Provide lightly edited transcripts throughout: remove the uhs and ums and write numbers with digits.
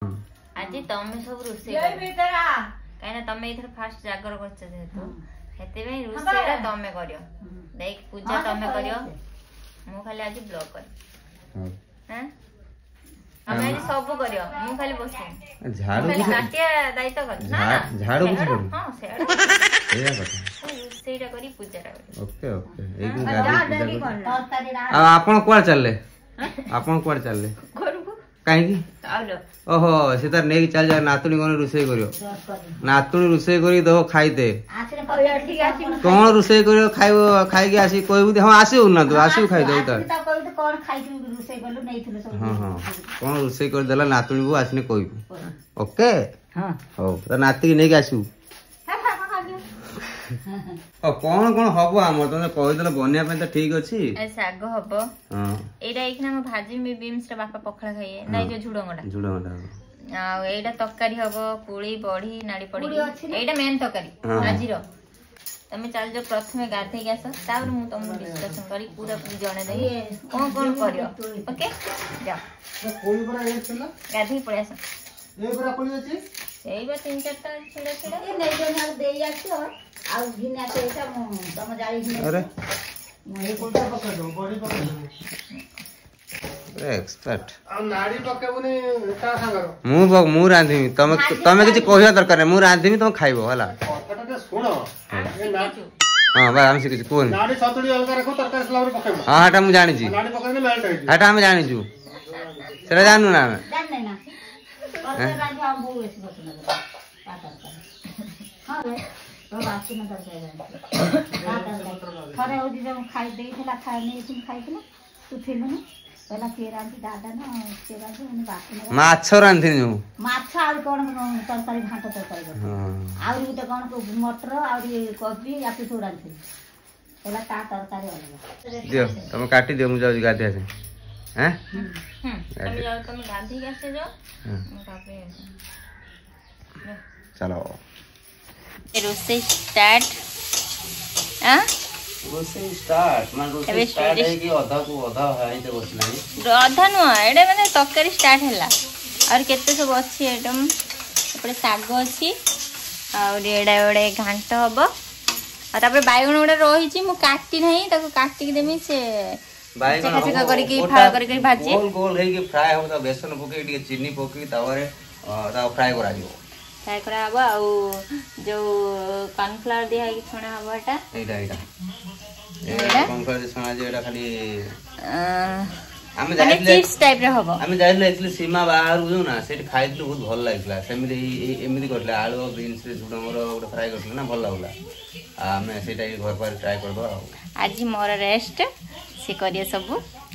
आज तमे सब रोसे कहीं तमे इधर फास्ट जागर करछ जेतु हेते भाई रोसेरा तमे करियो देख पूजा तमे करियो मु खाली आज ब्लॉग कर हैं हम आज सब करियो मु खाली बसू झाड़ू खाली काटिया दायित्व कर ना झाड़ू कर हां सेडा एया कथा रोसेरा करी पूजाटा कर ओके ओके एक गाडी पूजा आ आपण कोड चलले आपण कोड चलले कहीं ओहो से तार नहीं चल जा नातुणी कौन रुसई करियो नातुणी रुसई करी दो खाइते कौन रुसई करियो खाइबो खाइ के आसी कहबू हां आसी ना तू आसी खाइ दो तार कोन खाइ रुसई करलु नहीं थलो सब हां हां कौन रुसई कर देला नातुणी को आसने कहबू ओके हां हो त नाती के नहीं आसू कौन कौन हबो हमर तने कहि देला बनिया पे त ठीक अछि ए साग हबो हां एडा एकना हम भाजी में बीम्स रे बापा पखळा खाइए नै जो झुडंगडा आ एडा तरकारी हबो पुळी बढी नाडी पडी एडा मेन तरकारी आजिरो तमे चल जो प्रथमे गाधे गयास तापर मु तुम डिस्कशन करी पूरा जणे दे कोन कोन करियो ओके जा कोई बरा एक चला गाधे पड़ास ए बरा कोई अछि एई बा 3-4 टा छिड़ा छिड़ा ए नै जो ना देई आछो आ भिना तेसा तम जाई भिना अरे ए कोटा पकड़ दो बॉडी पकड़ दो एक्सपर्ट आ नाडी पकेबुनी ता संगर मु रांधि तमे किछ कहिया दरकार मु रांधि तमे खाइबो हला कटाटे सुनो ए ना हां बा हम से किछ कोन नाडी सतुडी अलगा रखो तरकारी सलावर पकेबो हां हटा मु जानि छी नाडी पकड़ने मेल्ट होई हटा हम जानि छु सेरा जानू ना जान नै ना और रांधि हम बोल एस बतना हां रे तो बाकी न दरकार खरे होदी जब खाइ देइथला खाइ नै तुम खाइथला तू थिलनु पहला के रांधि दादा ना के रांधि हम बाकी माछ रांधि नु माछ और कोन तरकारी घाट तरकारी हां और गुटे कोन मटर और कोबी या पिठो रांधि पहला ता तरकारी अलग दियो तुम काटी दियो मु जाउ गाधे आसे हैं तुम जाओ तुम गाधी कैसे जाओ चलो रोसे स्टार्ट हां रोसे स्टार्ट मान रोसे स्टार्ट है कि आधा को आधा है ते बसलानी आधा नो एडे माने तरकारी स्टार्ट हैला और केते सब अछि आइटम ऊपर साग अछि और एडा एडे घांट हबो और तापर बायगण उडा रही छी मु काटी नहीं ताको काटी के देमी से बायगण फिका करी के फ्राई करी के भाजी गोल गोल है कि फ्राई हो त बेसन पके के चीनी पके तावरे ता फ्राई करा दियो फ्राई करा हबो आ जो कॉर्नफ्लावर दिया है कि छणा हबो एटा एटा कॉर्नफ्लावर छणा जे एटा खाली हम जाइले चिप्स टाइप रे हबो हम जाइले एक्चुअली सीमा बाहर जो ना सेठी खाइतलु बहुत भल लागला सेमिति एमिति करले आलू बीन्स रे झुडंगर ओटा फ्राई करले ना भल लागला आ मैं सेटा घर पर ट्राई कर दो आज मोर रेस्ट से करिए सब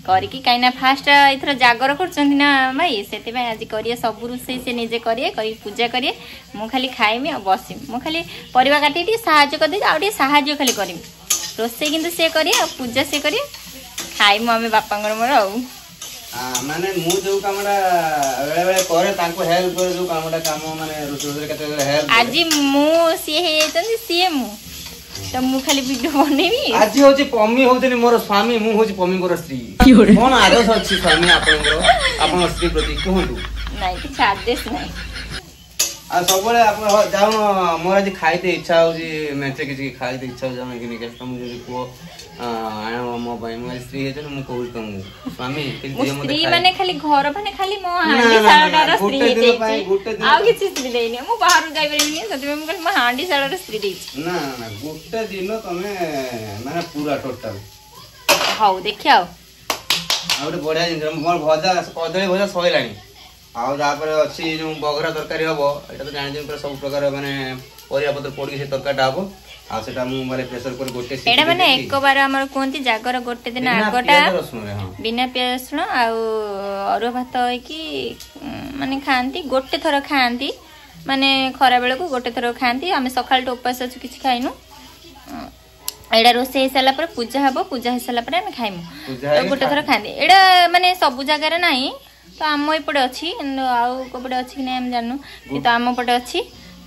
करिकी काइना फास्ट इथर जागर करचंती ना भाई सेते भाई आज करिए सब रुसई से निजे करिए करी पूजा करिए मु खाली खाइमी आ बसिम मु खाली परिवा काटी टी सहाय्य कर दे आ टी सहाय्य खाली करिम रोसई किंतु से करिए आ पूजा से करिए खाइमु हमें बापांगर मोर आ माने मु जो कामडा बेले बेले करे तांको हेल्प करे जो कामडा काम माने रोसई कते हेल्प आज मु सी हे जंती सी मु तो मु खाली वीडियो बनेबी आज होची पम्मी होतनी मोर स्वामी मु होची पम्मी कोर स्त्री कोन आदेश अछि स्वामी आपन स्त्री प्रति कहंतु नहीं कि आदेश नहीं आ सबले आपन जाउन मोर आज खाइते इच्छा होची मेचे किछि खाइते इच्छा हो जामे कि निके तुम जदी को आना मो भाई मो स्त्री हे जन मु कहू तुम स्वामी स्त्री माने खाली घर माने खाली मो हांडी साळडार स्त्री हे आ किछि स्त्री देनी मु बाहर जाई परनी सती मु खाली मो हांडी साळडार स्त्री देछि ना ना गोटे दिन तमे माने पूरा टोटल हाउ देखियो आ ओटे बढ़िया जिन मोर भजा कदली भजा सइलानी आ तापर अछि जो बगरा तरकारी हबो एटा तो जानि जे पूरा सब प्रकार माने परिया पत्र पड़ी से तरकारीटा हबो आ सेटा मु माने प्रेशर कर गोटे से एटा माने एक बार हमर कोंती जागर गोटे दिन आगोटा बिना प्याज रसुन आ अरु भात होई कि माने खांती गोटे थरो खांती माने खरा बेले को गोटे थरो खांती हमें सकाळ तो उपास अछि किछ खाइनु एडा रोसे हिसाला पर पूजा हबो पूजा हिसाला पर हम खाइमु गोटे थरो खांती एडा माने सब जगह रे नाही तो आम एपटे अच्छी आउ कपटे अच्छी कि नहीं हम जानू कि तो आम पटे अच्छी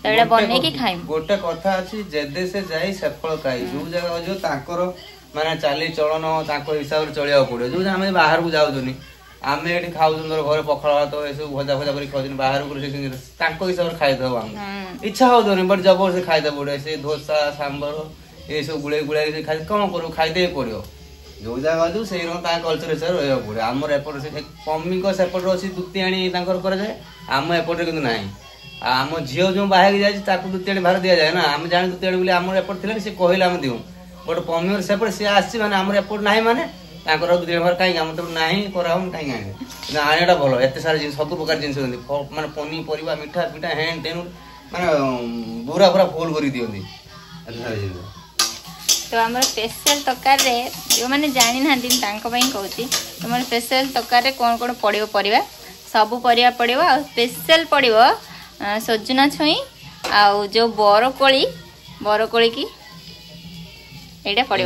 तो एडा बने की खाइम गोटे कथा अछि जेदे से जाई सफल काई जो जगह जो ताकर माने चाली चलन ताको हिसाब रे चलिया पड़े जो हम बाहर को जाउ जोनी आमे एठी खाउछन घर पखाल भात ए सब भजा भजा करी खाउछन बाहर को तांको हिसाब खाइ दब हम इच्छा हो दोनी बट जबरदस्ती खाइ दब पड़े से डोसा सांबर ए सब गुळे गुळे से खाइ कोन करू खाइ दे पड़ियो जो जगह जो से ता कल्चर से रहय पड़े हमर एपट से मम्मी को सेपट अछि दुतियाणी तांकर करे जाय हम एपट किंतु नाही आम झील जो बाहर जाए दुतियाणी भार दि जाए ना आम जाने दुतियाणी बोले आम एपट थे सी कहले आम दिउ बट पम्मी सेपट सी आसी मैंने आम एपट ना माने दुतियाणी भार कहीं आम तो ना कराऊन कहीं आने भल एत सारा जिन सब प्रकार जिन माने पनीपरिया मिठा पिठा हेन टेन माने पूरा पूरा फुल कर दिखती तो आम स्पेशल तकार जो मैंने जानी ना कहूँ तुम स्पेशल तकार कौन कौन पड़ो परिया सब परिया पड़ो आ स्पेशल पड़ो सजना छुई आउ जो बरकोली की एटा पड़ो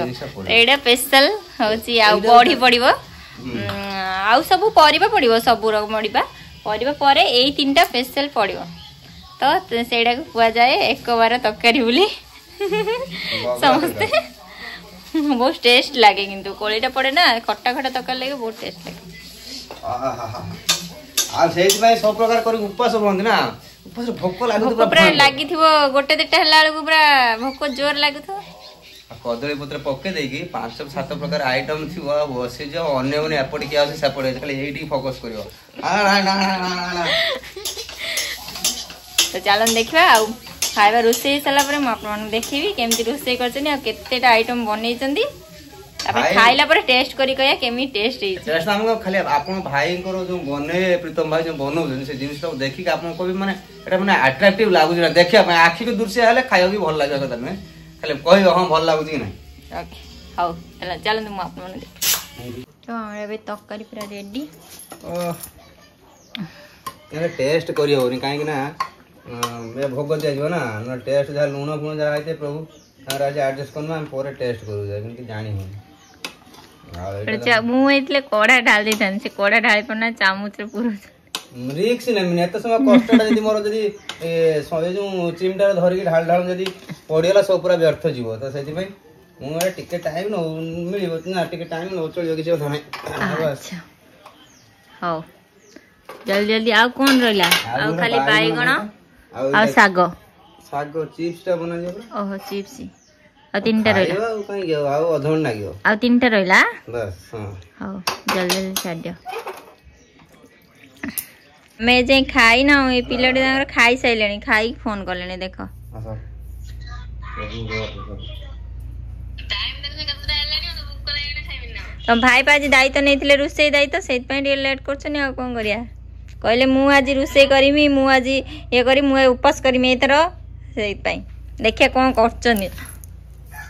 एटा स्पेशल होची आउ बड़ी पड़ो आउ सब परिबा पड़ो सब मड़िबा परिबा परे एई तीनटा स्पेशल पड़ो तो सेटा को कुआ जाए एक बार तरकारी बोली समस्ते बहुत टेस्ट लगे किंतु कोलीटा पड़े ना खट्टा खट्टा तरकारी लगे बहुत टेस्ट लगे आ सेज भाई सब प्रकार कर उपवास बंद ना उपवास भोक लागु पूरा लागी थिवो गोटे देटा हला को पूरा भोक जोर लागु थो कदली पत्र पके देकी 5-7 प्रकार आइटम थिवो बसे जो अन्य माने एपट के आसे सेपट खाली एठी फोकस करियो तो चलन देखबा आ खाइबा रोसे सला पर म आपन देखिबी केमती रोसे करछनी आ केतेटा आइटम बनै छंदी तापर खाइला पर टेस्ट करी कया केमी टेस्ट हे टेस्ट हमको खाली आपन भाई को जो बने प्रीतम भाई जो बनौ से जिनिस तो देखि के आपन को भी माने एटा माने अट्रैक्टिव लागु ना देखिया पे आखि के दृश्य हले खाइयो भी भल लागो कथा में खाली कहि हां भल लागु कि नहीं ओके हाउ चला चलन तुम आपन माने तो हमरा बे तरकारी पूरा रेडी ओ ये टेस्ट करियो नि काहे कि ना मैं भोग दिया जो ना टेस्ट जा लूण गुण जा आइते प्रभु तार आज एडजस्ट करना हम पूरे टेस्ट करू जाय कि जानी हो मु एतले कोड़ा ढाल दे थन से कोड़ा ढाल पना चामच रे पूरा रिक्स नै मिने त समय कष्टटा जदी मोर जदी ए सवे जो चिमटा धरि के ढाल ढाल जदी पडियला सब पूरा व्यर्थ जीवो त सेति भाई मु टिके टाइम न मिलिबो ना टिके टाइम न चलियो कि धने अच्छा हो जल्दी जल्दी आ कोन रहला आ खाली बाईगण आ साग चिप्स टा बना जे ओहो चिप्स आ तीनटा रहला आ कहीं गयो आ अधन लागियो आ तीनटा रहला बस हां हां जल्दी जल्दी छाड़ दियो मैं जे खाई ना ए पिलड दांगर खाई सैलेनी खाई फोन करलेनी देखो अच्छा टाइम देने कतरा हेलानी तो बुक करे एटा खाइबिन ना तो भाई पाजी दायित्व नैथिले रुसई दायित्व सेत पय लेट करछनी आ कोन करिया कहले मु आज रुसई करिमी मु आज ये करी मु उपवास करिमी एतर सेत पय देखिया कोन करछनी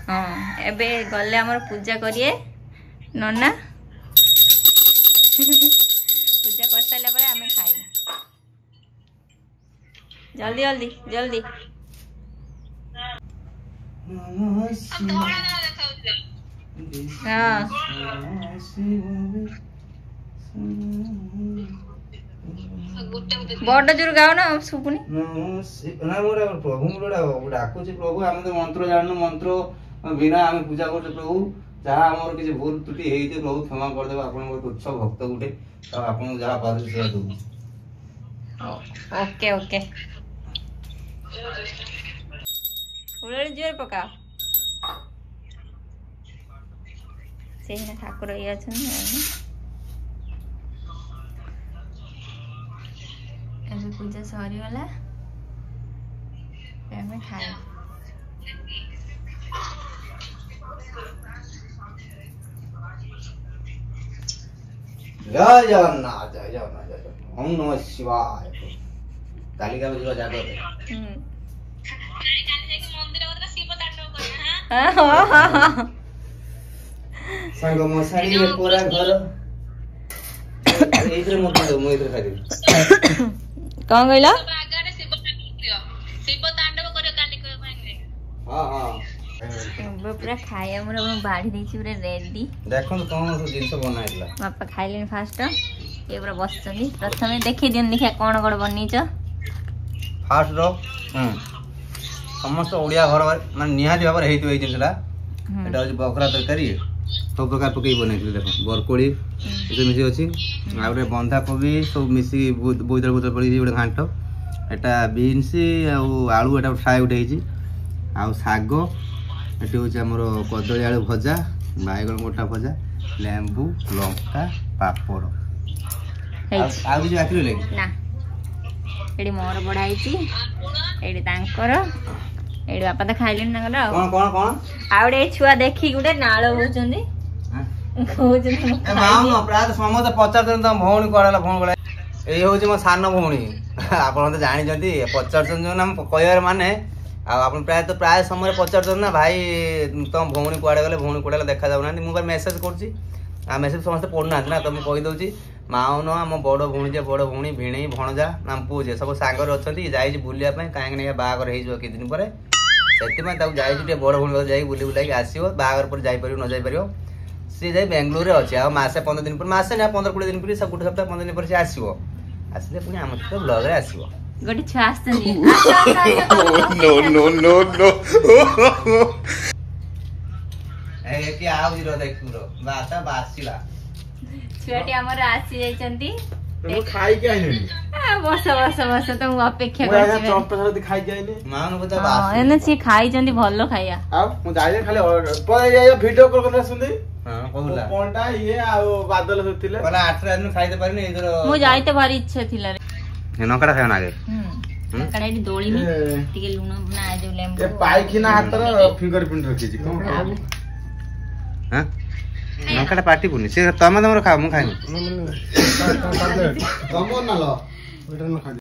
हां एबे गले हमर पूजा करिए नन्ना पूजा कर साइला परे हमें खाई जल्दी जल्दी जल्दी हां बड़ जोर गाओ ना सुपुनी ना मोरा प्रभु मोरा डाकू छी प्रभु हम तो मंत्र जाननु मंत्र बिना हम पूजा करते प्रभु जहाँ हमर किसी भूल त्रुटि हेइते प्रभु क्षमा कर देबा आपन बहुत तुच्छ भक्त गुटे तो आपन जहाँ पादु से दू ओके ओके उड़े जोर पका सेही ना ठाकुर या छन एबे पूजा सरी वाला एबे खाए जय जगन्नाथ जय जगन्नाथ जय जगन्नाथ ओम नमः शिवाय कालिका बजवा जागो संग मसाली में पूरा घर इधर मत दो मैं इधर खाई कौन गइला शिव तांडव करे कालिका भांगे हां हां पूरा खाया मोर बाढ़ी देछि पूरा रेडी देखो तो कौन सब जिंस बनाइला बापा खाइलेन फास्ट ये पूरा बसछनी प्रथमे देखि दिन देखिया कोन कोन बन्नीछ फास्ट रो समस्त ओडिया घर माने निहाती भाबर हेइतो ए जिंसला एटा बकरा तरकारी सब प्रकार पकई बनाइले देखो बरकोड़ी ଏସବୁ ମିଶିକି ଅଛି। ଆଉ ଗୋଟେ ବନ୍ଧାକୋବି ସବୁ ମିଶିକି ବୋଇତାଳୁ ବୋତଳ ପଡ଼ିକି ଗୋଟେ ଘାଣ୍ଟ। ଏଟା ବିନ୍ସ ଆଉ ଆଳୁ ଏଟା ଫ୍ରାଏ ଗୋଟେ ହେଇଛି। ଆଉ ଶାଗ ଏଠି ହେଉଛି ଆମର କଦଳୀ ଆଳୁ ଭଜା, ବାଇଗଣ ଗୋଟା ଭଜା, ଲେମ୍ବୁ, ଲଙ୍କା, ପାପଡ଼। ଆଉ କିଛି ବାକି ରହିଲା କି? ନା ଏଠି ମୋର ବଢା ହେଇଛି, ଏଠି ତାଙ୍କର, ଏଠି ବାପା ତ ଖାଇଲେଣି ତାଙ୍କର। ଆଉ କଣ କଣ କଣ ଆଉ ଗୋଟେ ଛୁଆ ଦେଖିକି ଗୋଟେ ନାଳ ହଉଛନ୍ତି। ପ୍ରାୟତଃ ସମସ୍ତେ ପଚାରୁଛନ୍ତି ତମ ଭଉଣୀ କୁଆଡେ ହେଲା, ଭଉଣୀ କୁଆଡେ। ଏଇ ହଉଛି ମୋ ସାନ ଭଉଣୀ। ଆପଣ ତ ଜାଣିଛନ୍ତି, ପଚାରୁଛନ୍ତି ଯୋଉ ନା କହିବାର ମାନେ। ଆଉ ଆପଣ ପ୍ରାୟ ସମୟରେ ପଚାରୁଛନ୍ତି ନା ଭାଇ ତମ ଭଉଣୀ କୁଆଡେ ଗଲେ, ଭଉଣୀ କୁଆଡେ ଗଲେ ଦେଖା ଯାଉନାହାନ୍ତି। ମୁଁ ମେସେଜ କରୁଛି, ଆଉ ମେସେଜ ସମସ୍ତେ ପଢୁନାହାନ୍ତି ନା, ତ ମୁଁ କହିଦଉଛି ମାଉନ ଆମ ବଡ ଭଉଣୀ ଯେ, ବଡ ଭଉଣୀ ଭିଣେଇ ଭଣଜା ଆମ ପୁଅ ଯେ ସବୁ ସାଙ୍ଗରେ ଅଛନ୍ତି, ଯାଇଛି ବୁଲିବା ପାଇଁ। କାହିଁକି ନା ବାହାଘର ହେଇଯିବ କିଛି ଦିନ ପରେ, ସେଥିପାଇଁ ତାକୁ ଯାଇଛି ଟିକେ ବଡ ଭଉଣୀ ଯାଇକି ବୁଲି ବୁଲାଇକି ଆସିବ। ବାହାଘର ପରେ ଯାଇପାରିବ ନ ଯାଇପାରିବ। ସିଏ ଯାଇ ବେଙ୍ଗଲୋରରେ ଅଛି, ଆଉ ମାସେ 15 ଦିନ ପରେ, ମାସେ ନା 15-20 ଦିନ ପରେ, ଗୋଟେ ସପ୍ତାହ 15 ଦିନ ପରେ ସେ ଆସିବ। ଆସିଲେ ପୁଣି ଆମ ସହିତ ବ୍ଲଗରେ ଆସିବ। ଗୋଟେ ଛୁଆ ଆସିଛନ୍ତି। ଏଠି ଆଉଜି ର ଦେଖିବୁ ବାତା ବାସିଲା ଛୁଆଟି ଆମର ଆସି ଯାଇଛନ୍ତି। ମୁଁ ଖାଇକି ଆଇଲିଣି। ବସ ବସ ବସ, ତ ମୁଁ ଅପେକ୍ଷା କରିଛି। ଚମ୍ପା ଖାଇକି ଆଇଲି। ଏନେ ସିଏ ଖାଇଛନ୍ତି ଭଲ ଖାଇବା। ଆଉ ମୁଁ ଯାଇନି ଖାଲି ଭିଡିଓ କଲ୍ କରି ଆସୁଛନ୍ତି। ହଁ କହୁଲା ପଣ୍ଡା ଇଏ ଆଉ ବାଦଲ ଥିଲେ। କହିଲା 8 ଦିନ ଖାଇତେ ପାରିନି ଏଇଥର। ମୁଁ ଯାଇତେ ଭାରି ଇଚ୍ଛା ଥିଲା। ନକାଟା ଖାଇବ ନା ଆଗେ? ନକାଟା ଏଠି ଦୋଳିନି, ଟିକେ ଲୁଣ ନା ଯୋଉ ଲେମ୍ବୁ। ପାଇଖିନା ହାତର ଫିଙ୍ଗର ପ୍ରିଣ୍ଟ ରଖିଛି। ହାଁ ନକାଟା ପାଟି ପୁନି। ସେ ତମେ ତମର ଖାଅ, ମୁଁ ଖାଇନି। ତମର ନାଲ